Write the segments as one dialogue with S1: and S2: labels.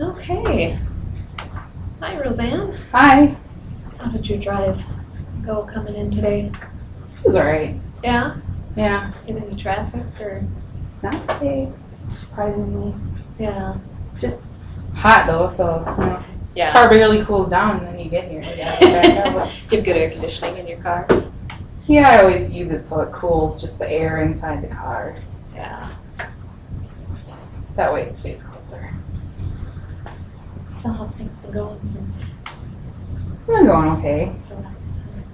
S1: Okay. Hi, Roseann.
S2: Hi.
S1: How did your drive go coming in today?
S2: It was alright.
S1: Yeah?
S2: Yeah.
S1: In any traffic or?
S2: Not today, surprisingly.
S1: Yeah.
S2: Just hot though, so
S1: Yeah.
S2: car barely cools down and then you get here. You gotta go back up.
S1: You have good air conditioning in your car?
S2: Yeah, I always use it so it cools just the air inside the car.
S1: Yeah.
S2: That way it stays colder.
S1: So how have things been going since
S2: It's been going okay.
S1: the last time?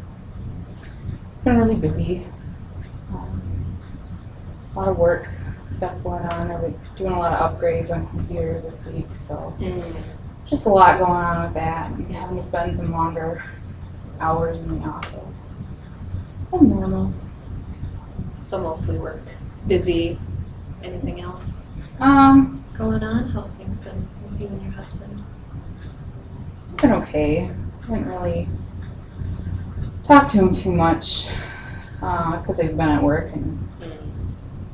S2: It's been really busy. A lot of work stuff going on. I've been doing a lot of upgrades on computers this week, so just a lot going on with that and having to spend some longer hours in the office. And normal.
S1: So mostly work. Busy. Anything else going on? How have things been with you and your husband?
S2: It's been okay. I didn't really talk to him too much because they've been at work,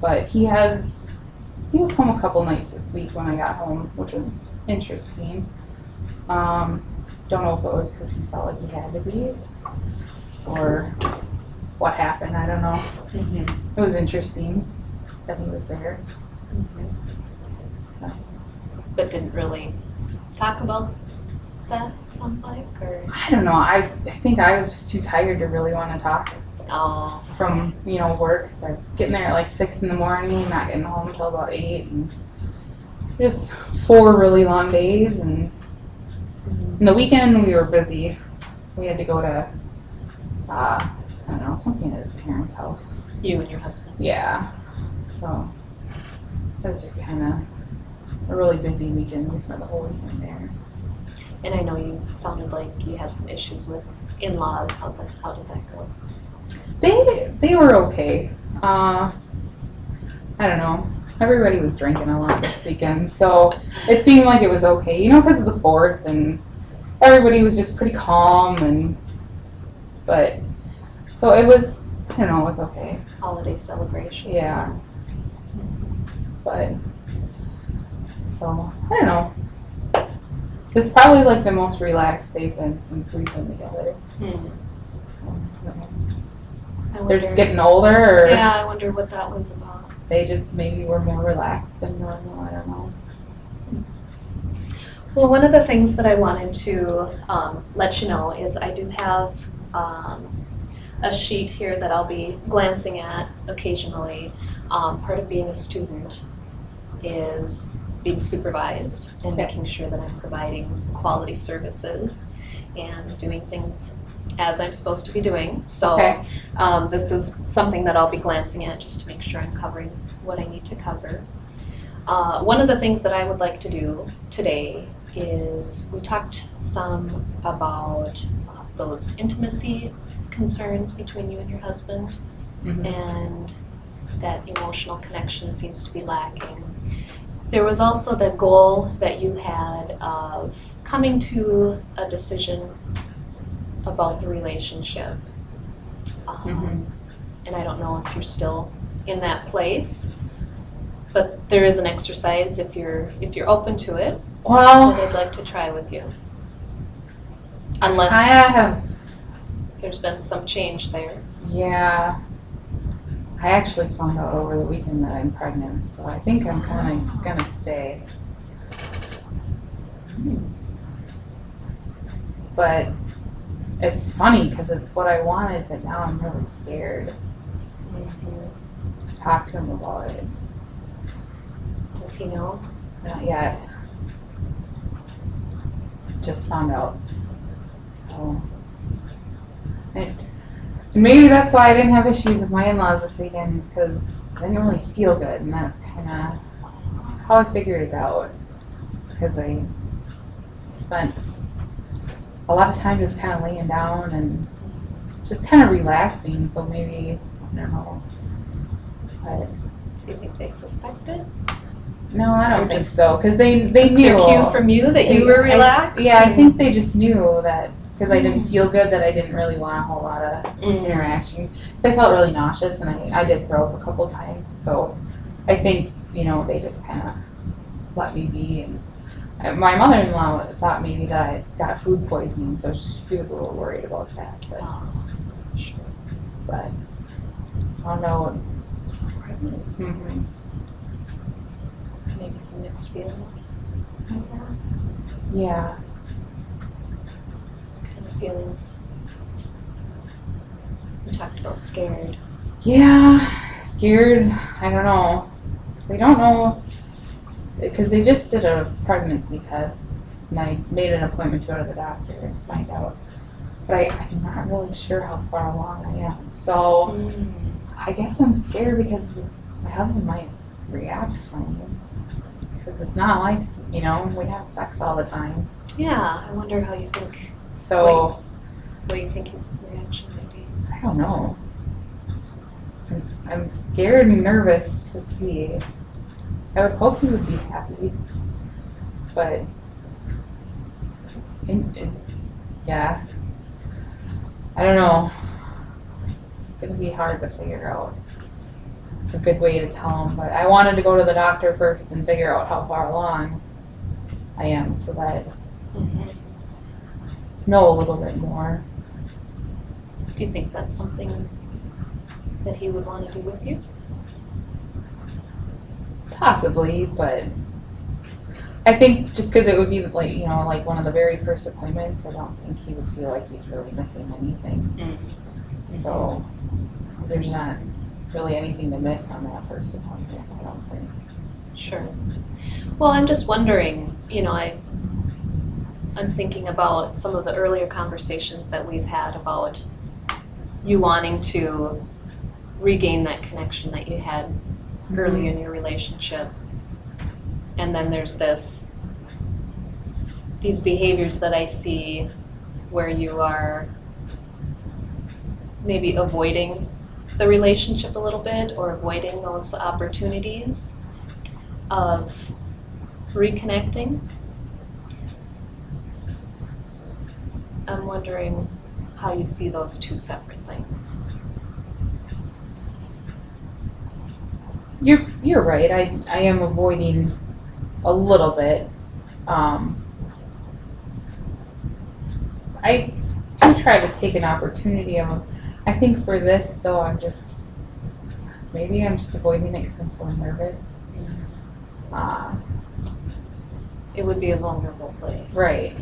S2: but he was home a couple nights this week when I got home, which was interesting. Don't know if it was because he felt like he had to be or what happened. I don't know. It was interesting that he was there. So.
S1: But didn't really talk about that, sounds like, or?
S2: I don't know. I think I was just too tired to really want to talk from work. So I was getting there at like 6 in the morning, not getting home until about 8, and just 4 really long days. And the weekend we were busy. We had to go to I don't know, something at his parents' house.
S1: You and your husband?
S2: Yeah. So it was just kind of a really busy weekend. We spent the whole weekend there.
S1: And I know you sounded like you had some issues with in-laws. How did that go?
S2: They were okay. I don't know. Everybody was drinking a lot this weekend, so it seemed like it was okay. Because of the 4th, and everybody was just pretty calm, but so it was. I don't know. It was okay.
S1: Holiday celebration.
S2: Yeah. But so I don't know. It's probably like the most relaxed they've been since we've been together. So I don't know. They're just getting older, or
S1: yeah, I wonder what that was about.
S2: They just maybe were more relaxed than normal. I don't know.
S1: Well, one of the things that I wanted to let you know is I do have a sheet here that I'll be glancing at occasionally. Part of being a student is being supervised and making sure that I'm providing quality services and doing things as I'm supposed to be doing. So this is something that I'll be glancing at just to make sure I'm covering what I need to cover. One of the things that I would like to do today is we talked some about those intimacy concerns between you and your husband, and that emotional connection seems to be lacking. There was also the goal that you had of coming to a decision about the relationship. And I don't know if you're still in that place, but there is an exercise if you're open to it.
S2: Well,
S1: that I'd like to try with you. Unless there's been some change there.
S2: Yeah. I actually found out over the weekend that I'm pregnant, so I think I'm kind of gonna stay. But it's funny because it's what I wanted, but now I'm really scared to talk to him about it.
S1: Does he know?
S2: Not yet. Just found out. So. And maybe that's why I didn't have issues with my in-laws this weekend, is because I didn't really feel good, and that's kind of how I figured it out. Because I spent a lot of time just kind of laying down and just kind of relaxing, so maybe, I don't know. But
S1: do you think they suspected?
S2: No, I don't think so, because they knew.
S1: Their cue from you that you were relaxed?
S2: I think they just knew that. Because I didn't feel good, that I didn't really want a whole lot of interaction. Because I felt really nauseous, and I did throw up a couple times. So I think, they just kind of let me be. And My mother-in-law thought maybe that I got food poisoning, so she was a little worried about that.
S1: Oh, sure.
S2: But found out.
S1: So pregnant.
S2: Mm-hmm.
S1: Maybe some mixed feelings. Like that.
S2: Yeah.
S1: What kind of feelings? We talked about scared.
S2: Yeah, scared. I don't know. They don't know because they just did a pregnancy test, and I made an appointment to go to the doctor and find out. But I'm not really sure how far along I am. So I guess I'm scared because my husband might react funny. Because it's not like, we have sex all the time.
S1: Yeah, I wonder how you think.
S2: So
S1: What do you think his reaction might be?
S2: I don't know. I'm scared and nervous to see. I would hope he would be happy, but yeah, I don't know. It's gonna be hard to figure out a good way to tell him. But I wanted to go to the doctor first and figure out how far along I am, so that I know a little bit more.
S1: Do you think that's something that he would want to do with you?
S2: Possibly, but I think just because it would be like one of the very first appointments, I don't think he would feel like he's really missing anything. So, 'cause there's not really anything to miss on that first appointment, I don't think.
S1: Sure. Well, I'm just wondering, I'm thinking about some of the earlier conversations that we've had about you wanting to regain that connection that you had early in your relationship. And then there's these behaviors that I see where you are maybe avoiding the relationship a little bit or avoiding those opportunities of reconnecting. I'm wondering how you see those two separate things.
S2: You're right. I am avoiding a little bit. I do try to take an opportunity of. I think for this though, maybe I'm just avoiding it because I'm so nervous.
S1: It would be a vulnerable place.
S2: Right.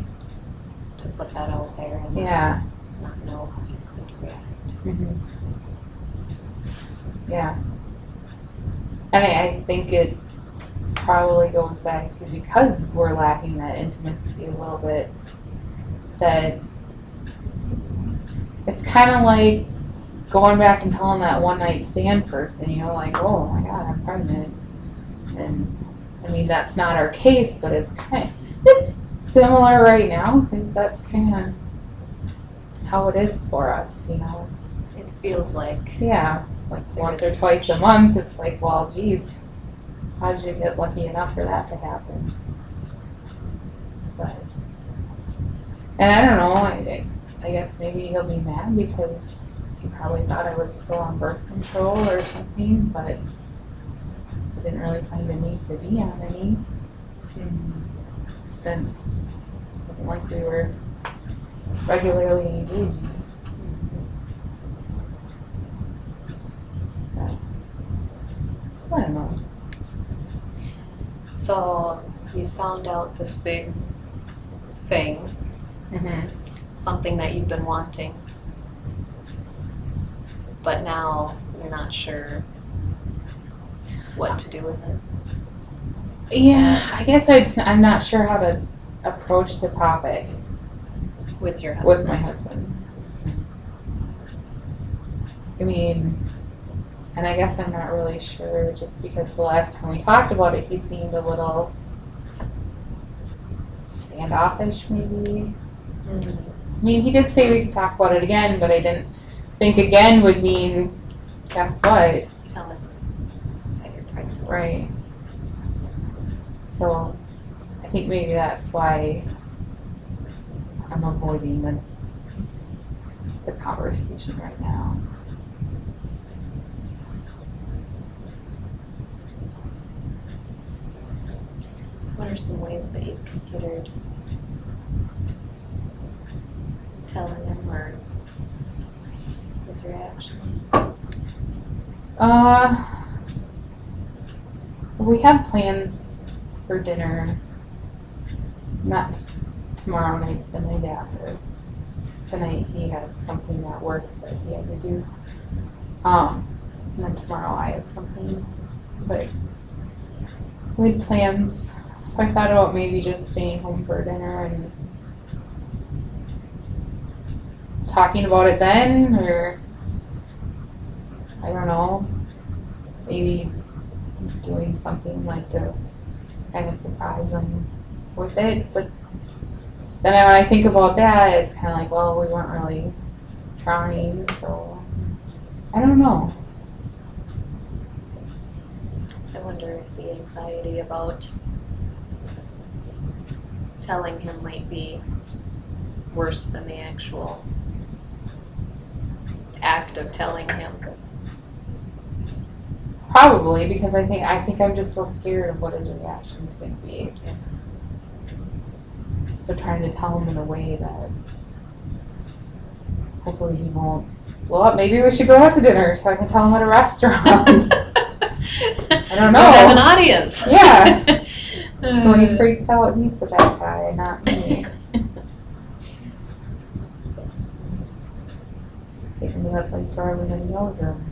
S1: To put that out there and not know how he's going to react.
S2: Mm-hmm. Yeah. And I think it probably goes back to because we're lacking that intimacy a little bit, that it's kind of like going back and telling that one night stand person, like, oh my God, I'm pregnant. And I mean, that's not our case, but it's similar right now because that's kind of how it is for us,
S1: It feels like.
S2: Yeah. Like once or twice a month, it's like, well, geez, how did you get lucky enough for that to happen? But, and I don't know, I guess maybe he'll be mad because he probably thought I was still on birth control or something, but I didn't really find a need to be on any since it wasn't like we were regularly engaging. I don't know.
S1: So you found out this big thing, something that you've been wanting, but now you're not sure what to do with it.
S2: Yeah, I guess I'm not sure how to approach the topic
S1: With your husband.
S2: with my husband. I mean, and I guess I'm not really sure just because the last time we talked about it, he seemed a little standoffish maybe. I mean, he did say we could talk about it again, but I didn't think again would mean, guess what?
S1: Tell him that you're pregnant.
S2: Right. So I think maybe that's why I'm avoiding the conversation right now.
S1: What are some ways that you've considered telling him, or his reactions?
S2: We have plans for dinner, not tomorrow night, the night after. 'Cause tonight he had something at work that he had to do. And then tomorrow I have something, but we had plans, so I thought about maybe just staying home for dinner and talking about it then, or I don't know, maybe doing something like to kind of surprise him with it. But then when I think about that, it's kind of like, well, we weren't really trying, so I don't know.
S1: I wonder if the anxiety about telling him might be worse than the actual act of telling him.
S2: Probably, because I think I'm just so scared of what his reaction's going to be. So trying to tell him in a way that hopefully he won't blow up. Maybe we should go out to dinner so I can tell him at a restaurant. I don't know.
S1: You have an audience.
S2: Yeah. So when he freaks out, he's the bad guy, not me. Take him to that place where everybody knows him.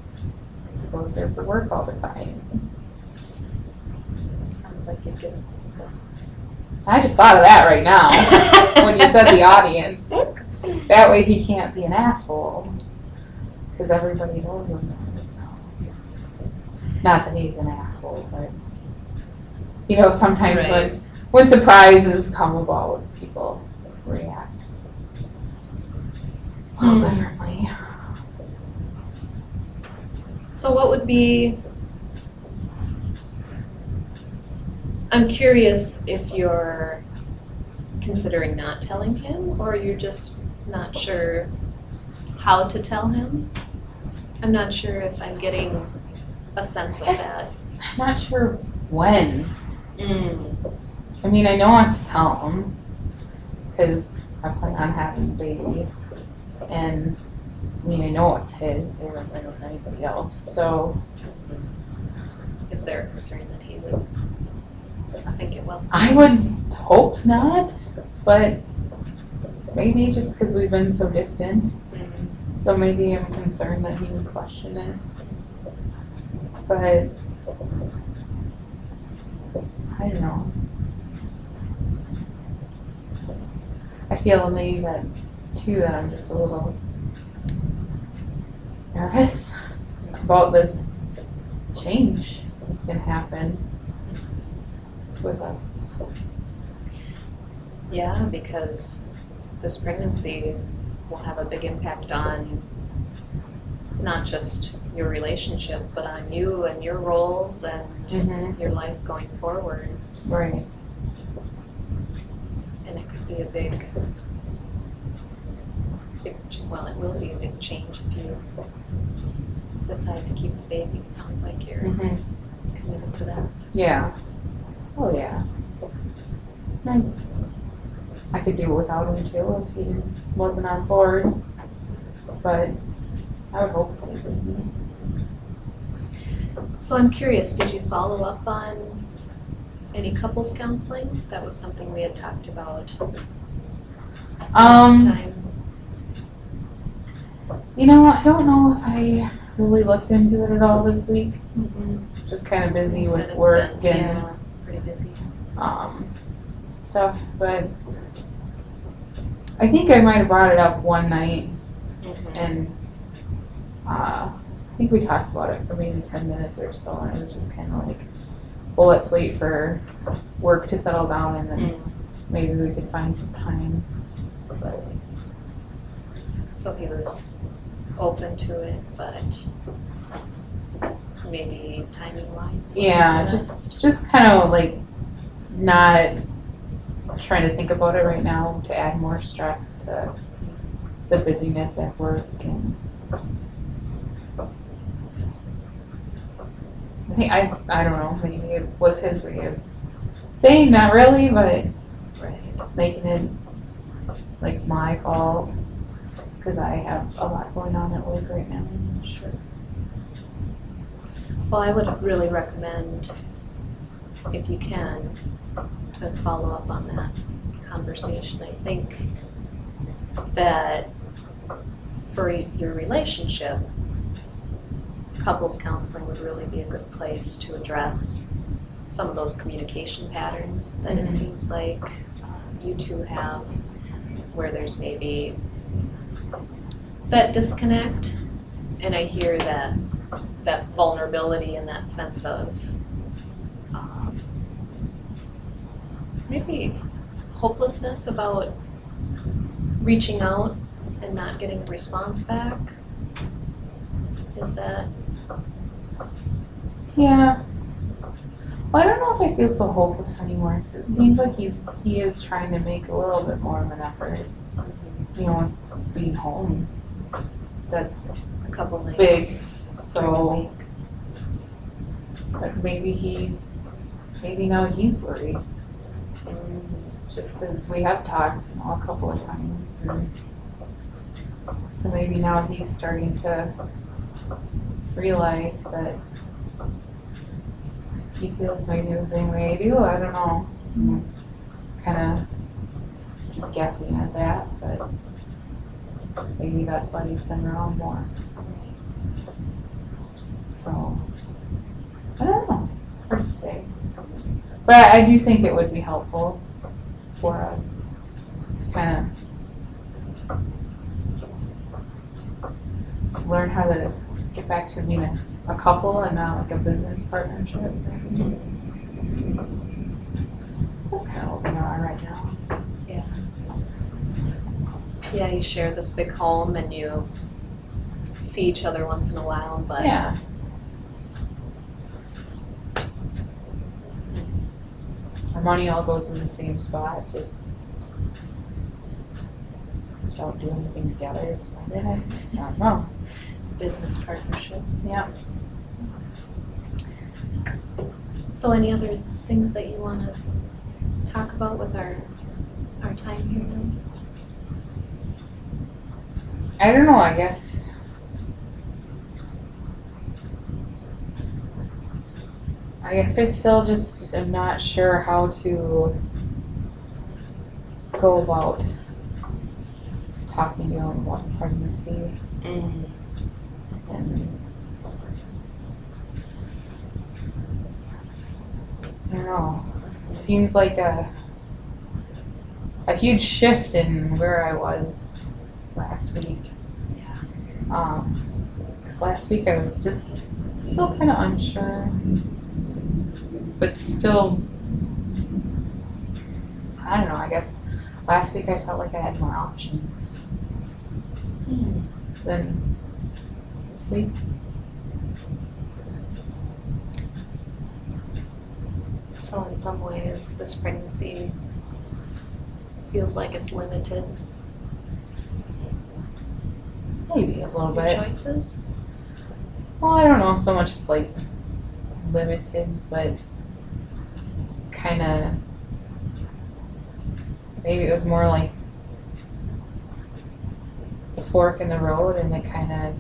S2: He goes there for work all the time.
S1: Sounds like you've given us a good.
S2: I just thought of that right now when you said the audience. That way he can't be an asshole because everybody knows him there. So. Not that he's an asshole, but you know, sometimes
S1: right.
S2: when surprises come about, people react a little differently.
S1: So what would be, I'm curious if you're considering not telling him, or you're just not sure how to tell him. I'm not sure if I'm getting a sense of that.
S2: I'm not sure when. I mean, I know I have to tell him because I plan on having a baby, and I mean, I know it's his. I don't know anybody else. So,
S1: is there a concern that he would? I think it was.
S2: I would hope not, but maybe just because we've been so distant.
S1: Mm-hmm.
S2: So maybe I'm concerned that he would question it. But I don't know. I feel maybe that too, that I'm just a little nervous about this change that's going to happen with us.
S1: Yeah, because this pregnancy will have a big impact on not just your relationship, but on you and your roles and your life going forward.
S2: Right.
S1: And it could be a big, well, it will be a big change if you decide to keep the baby. It sounds like you're committed to that.
S2: Yeah. Oh, yeah. I could do it without him too if he wasn't on board, but I would hope that he would be.
S1: So I'm curious, did you follow up on any couples counseling? That was something we had talked about last time.
S2: You know, I don't know if I really looked into it at all this week. Just kind of busy with work and
S1: pretty busy.
S2: Stuff, but I think I might have brought it up one night, and I think we talked about it for maybe 10 minutes or so, and it was just kind of like, well, let's wait for work to settle down, and then maybe we could find some time. But
S1: so he was open to it, but maybe timing-wise.
S2: Yeah, just kind of like not trying to think about it right now to add more stress to the busyness at work. And I think I don't know, maybe it was his way of saying not really, but
S1: Right.
S2: making it like my fault because I have a lot going on at work right now.
S1: Sure. Well, I would really recommend, if you can, to follow up on that conversation. I think that for your relationship, couples counseling would really be a good place to address some of those communication patterns that it seems like you two have, where there's maybe that disconnect. And I hear that vulnerability and that sense of maybe hopelessness about reaching out and not getting a response back. Is that?
S2: Yeah. Well, I don't know if I feel so hopeless anymore because it seems like he is trying to make a little bit more of an effort. You know, being home. That's
S1: A couple nights.
S2: big.
S1: during the
S2: So,
S1: week.
S2: but maybe now he's worried. Just because we have talked, a couple of times, and so maybe now he's starting to realize that he feels maybe the same way I do. I don't know. Kind of just guessing at that, but maybe that's why he's been around more. So I don't know. It's hard to say. But I do think it would be helpful for us to kind of learn how to get back to being a couple and not like a business partnership. That's kind of what we are right now.
S1: Yeah, you share this big home and you see each other once in a while, but
S2: Yeah. Our money all goes in the same spot, just don't do anything together. It's not wrong.
S1: business partnership.
S2: Yeah.
S1: So any other things that you want to talk about with our time here now?
S2: I don't know, I guess. I still just am not sure how to go about talking to you about pregnancy. And I don't know. It seems like a huge shift in where I was last week.
S1: Yeah.
S2: 'Cause last week I was just still kind of unsure, but still, I don't know. I guess last week I felt like I had more options than this week.
S1: So in some ways, this pregnancy feels like it's limited
S2: Maybe a little
S1: your
S2: bit.
S1: choices.
S2: Well, I don't know so much like limited, but kind of maybe it was more like the fork in the road, and it kind of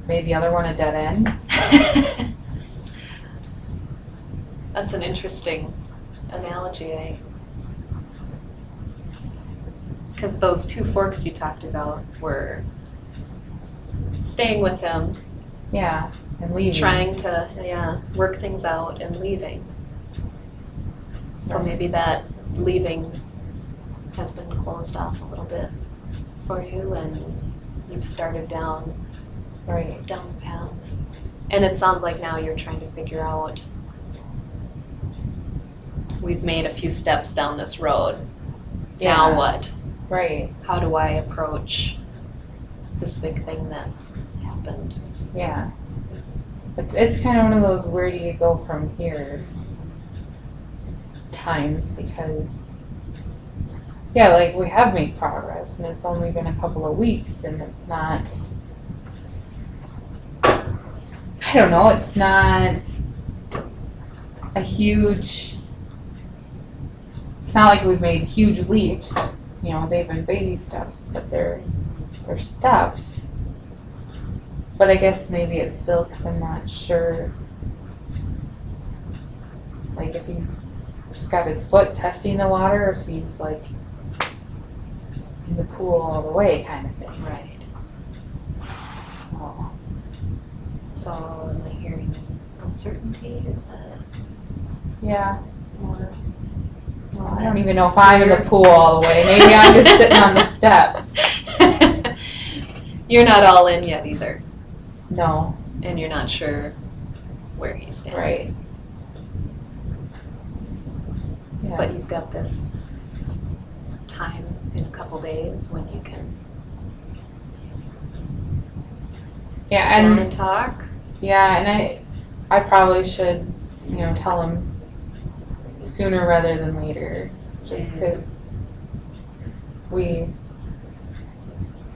S2: made the other one a dead end.
S1: That's an interesting analogy, because those two forks you talked about were staying with him,
S2: Yeah, and leaving.
S1: trying to work things out and leaving. So
S2: Right.
S1: maybe that leaving has been closed off a little bit for you, and you've started down
S2: Right.
S1: the path. And it sounds like now you're trying to figure out, we've made a few steps down this road. Now
S2: Yeah.
S1: what?
S2: Right.
S1: How do I approach this big thing that's happened?
S2: Yeah. It's kind of one of those where do you go from here times, because like we have made progress and it's only been a couple of weeks, and it's not, I don't know, it's not a huge it's not like we've made huge leaps. You know, they've been baby steps, but they're steps. But I guess maybe it's still because I'm not sure, like if he's just got his foot testing the water, if he's like in the pool all the way kind of thing.
S1: Right. So am I hearing uncertainty? Is that
S2: Yeah.
S1: more?
S2: Well, I don't even know if I'm in the pool all the way. Maybe I'm just sitting on the steps.
S1: You're not all in yet either,
S2: No.
S1: and you're not sure where he stands.
S2: Right. Yeah.
S1: But you've got this time in a couple days when you can sit down and talk.
S2: Yeah, and I probably should, you know, tell him sooner rather than later, just because we,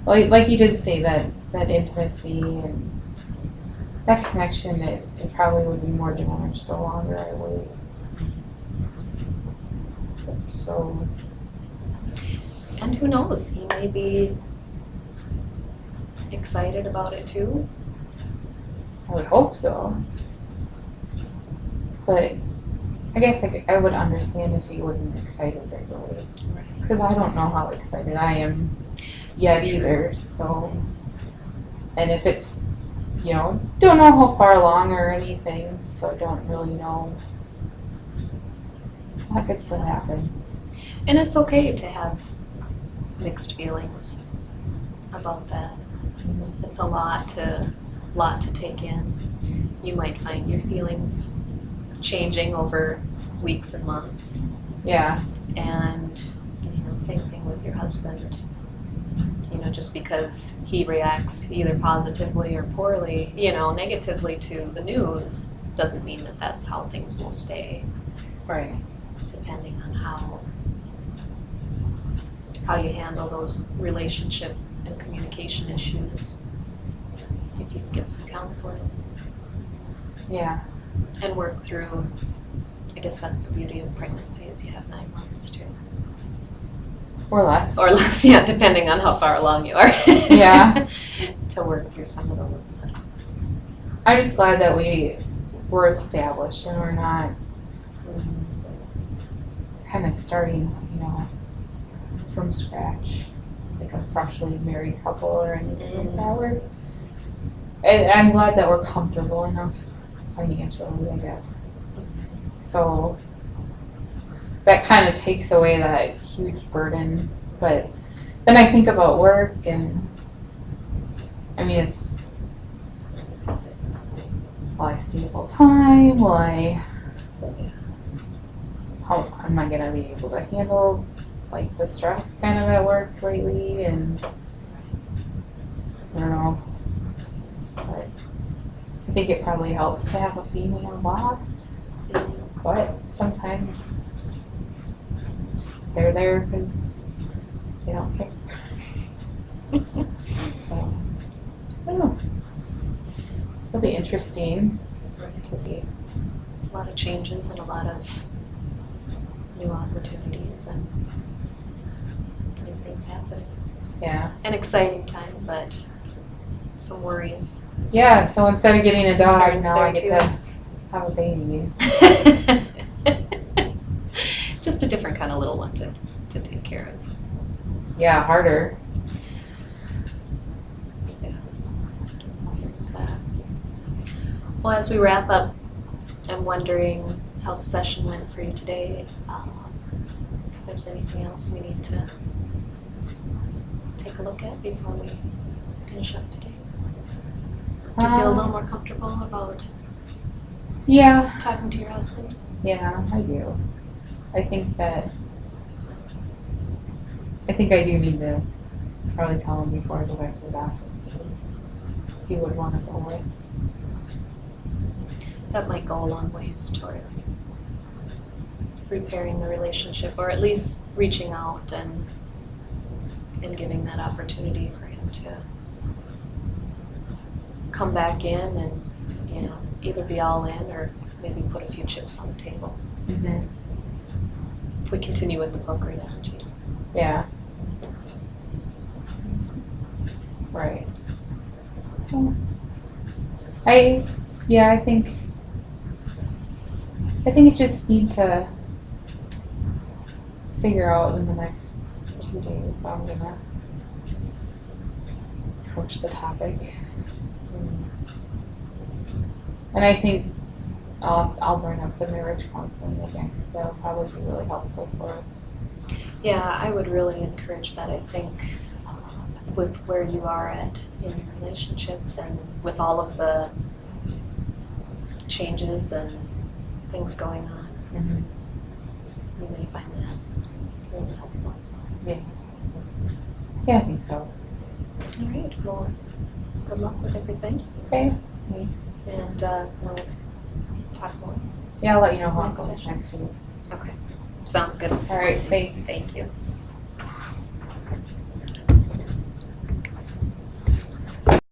S2: like you did say, that intimacy and that connection, it probably would be more damaged the longer I wait. But so,
S1: And who knows, he may be excited about it too.
S2: I would hope so. But I guess I would understand if he wasn't excited right away. Because I don't know how excited I am yet either, so. And if it's, you know, don't know how far along or anything, so don't really know. That could still happen.
S1: And it's okay to have mixed feelings about that. It's a lot to take in. You might find your feelings changing over weeks and months.
S2: Yeah.
S1: And, you know, same thing with your husband. You know, just because he reacts either positively or poorly, you know, negatively to the news, doesn't mean that that's how things will stay.
S2: Right.
S1: Depending on how you handle those relationship and communication issues. If you can get some counseling
S2: Yeah.
S1: and work through, I guess that's the beauty of pregnancy, is you have 9 months too.
S2: Or less.
S1: Or less, yeah, depending on how far along you are.
S2: Yeah.
S1: To work through some of those.
S2: I'm just glad that we were established and we're not kind of starting, you know, from scratch, like a freshly married couple or anything like that. And I'm glad that we're comfortable enough financially, I guess. So that kind of takes away that huge burden. But then I think about work, and I mean, it's, will I stay full time? How am I gonna be able to handle like the stress kind of at work lately? And I don't know. But I think it probably helps to have a female boss. But sometimes just they're there because they don't care. So I don't know. It'll be interesting to see.
S1: A lot of changes and a lot of new opportunities and new things happening.
S2: Yeah.
S1: An exciting time, but some worries.
S2: Yeah, so instead of getting a dog,
S1: Concerns
S2: now I
S1: there,
S2: get to have a baby.
S1: Just a different kind of little one to take care of.
S2: Yeah, harder.
S1: Yeah. There's that. Well, as we wrap up, I'm wondering how the session went for you today. If there's anything else we need to take a look at before we finish up today. Do you feel a little more comfortable about
S2: Yeah.
S1: talking to your husband?
S2: Yeah, I do. I think I do need to probably tell him before I go back to the doctor, because he would want to go away.
S1: That might go a long ways toward repairing the relationship, or at least reaching out and giving that opportunity for him to come back in and, you know, either be all in or maybe put a few chips on the table.
S2: Mm-hmm.
S1: if we continue with the poker analogy.
S2: Yeah. Right. So, I think it just need to figure out in the next 2 days how I'm gonna approach the topic. And I think I'll bring up the marriage counseling again because that'll probably be really helpful for us.
S1: Yeah, I would really encourage that. I think with where you are at in your relationship and with all of the changes and things going on,
S2: Mm-hmm.
S1: you may find that really helpful.
S2: Yeah, I think so.
S1: All right, well, good luck with everything,
S2: Okay, thanks.
S1: and we'll talk more.
S2: Yeah, I'll let you know how it
S1: Next
S2: goes
S1: session.
S2: next week.
S1: Okay, sounds good.
S2: All right, thanks.
S1: Thank you.